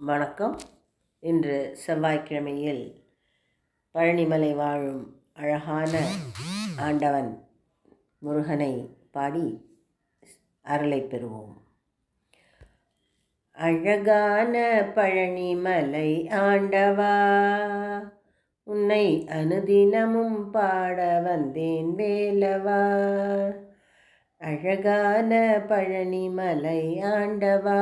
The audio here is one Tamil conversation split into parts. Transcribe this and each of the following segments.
வணக்கம். இன்று செவ்வாய்க்கிழமையில் பழனிமலை வாழும் அழகான ஆண்டவன் முருகனை பாடி அருளை பெறுவோம். அழகான பழனிமலை ஆண்டவா, உன்னை அனுதினமும் பாட வந்தேன் வேலவா. அழகான பழனிமலை ஆண்டவா,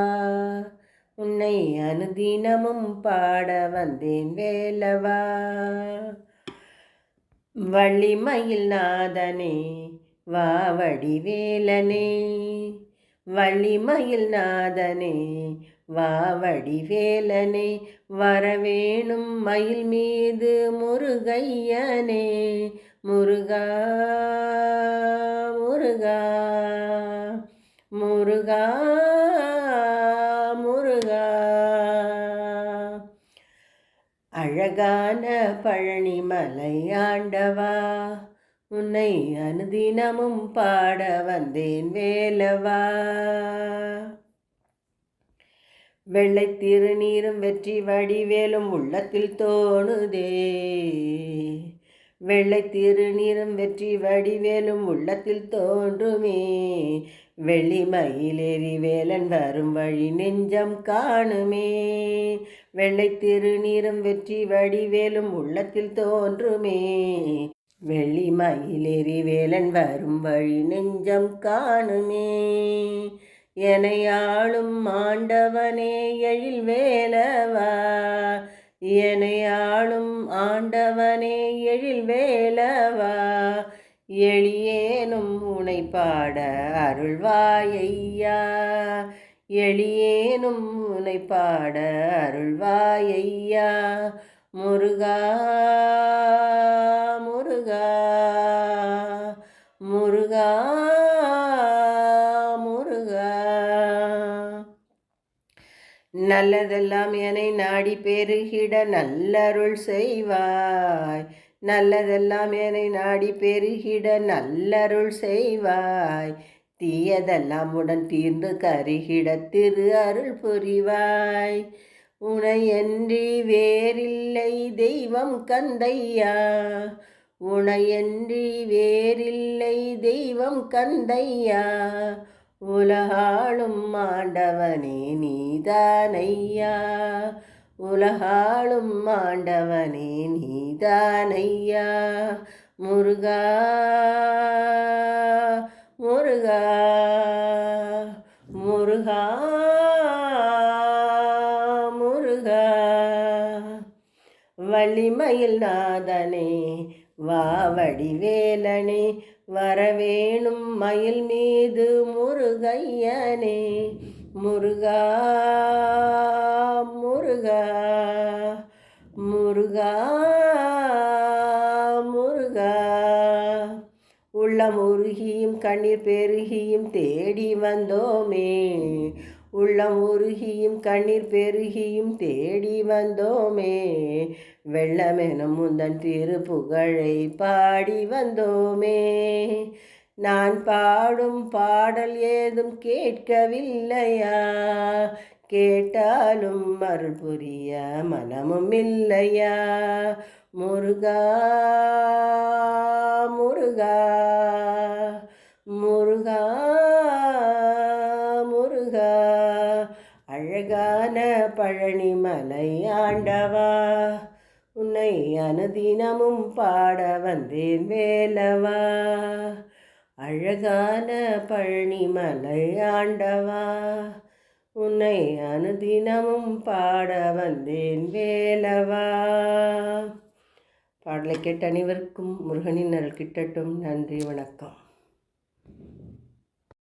உன்னை அனுதினமும் பாட வந்தேன் வேலவா. வள்ளிமயில் நாதனே வாவடி வேலனே, வள்ளிமயில் நாதனே வாவடி வேலனே, வரவேணும் மயில் மீது முருகையனே. முருகா முருகா முருகா முருகா. அழகான பழனிமலை ஆண்டவா, உன்னை அனுதினமும் பாட வந்தேன் வேலவா. வெள்ளை திருநீரும் வெற்றி வடிவேலும் உள்ளத்தில் தோணுதே, வெள்ளை திருநீரும் வெற்றி வடிவேலும் உள்ளத்தில் தோன்றுமே. வெள்ளிமயிலேறி வேலன் வரும் வழி நெஞ்சம் காணுமே. வெள்ளை திருநீரும் வெற்றி வடிவேலும் உள்ளத்தில் தோன்றுமே. வெள்ளிமயிலேறி வேலன் வரும் வழி நெஞ்சம் காணுமே. எனையாளும் ஆண்டவனே எழில் வேலவா, எனையாளும் ஆண்டவனே எழில் வேலவா. எளியேனும் உனை பாட அருள்வாயையா, எளியேனும் உனை பாட அருள்வாயையா. முருகா முருகா முருகா முருகா. நல்லதெல்லாம் என்னை நாடி பெருகிட நல்லருள் செய்வாய், நல்லதெல்லாம் என்னை நாடி பெருகிட நல்லருள் செய்வாய். தீயதெல்லாம் உடன் தீர்ந்து கருகிட திரு அருள் புரிவாய். உனையன்றி வேறில்லை தெய்வம் கந்தையா, உனையன்றி வேறில்லை தெய்வம் கந்தையா. உலகாளும் ஆண்டவனே நீதானையா, உலகாளும் ஆண்டவனே நீதானையா. முருகா முருகா முருகா முருகா. வள்ளிமயில் நாதனே வாவடி வேலனே, வரவேணும் மயில் மீது முருகையனே. முருகா முருகா முருகா முருகா. உள்ளம் உருகியும் கண்ணீர் பெருகியும் தேடி வந்தோமே, உள்ளம் உருகியும் கண்ணீர் பெருகியும் தேடி வந்தோமே. வெள்ளமெனும் முந்தன் திருப்புகழை பாடி வந்தோமே. நான் பாடும் பாடல் ஏதும் கேட்கவில்லையா, கேட்டாலும் அருள் புரிய மனமும் இல்லையா. முருகா முருகா முருகா முருகா. அழகான பழனிமலை ஆண்டவா, உன்னை அனுதினமும் பாட வந்தேன் வேலவா. அழகான பழனிமலை ஆண்டவா, உன்னை அனுதினமும் பாட வந்தேன் வேலவா. பாடலை கேட்ட அனைவருக்கும் முருகனின் அருள் கிட்டட்டும். நன்றி, வணக்கம்.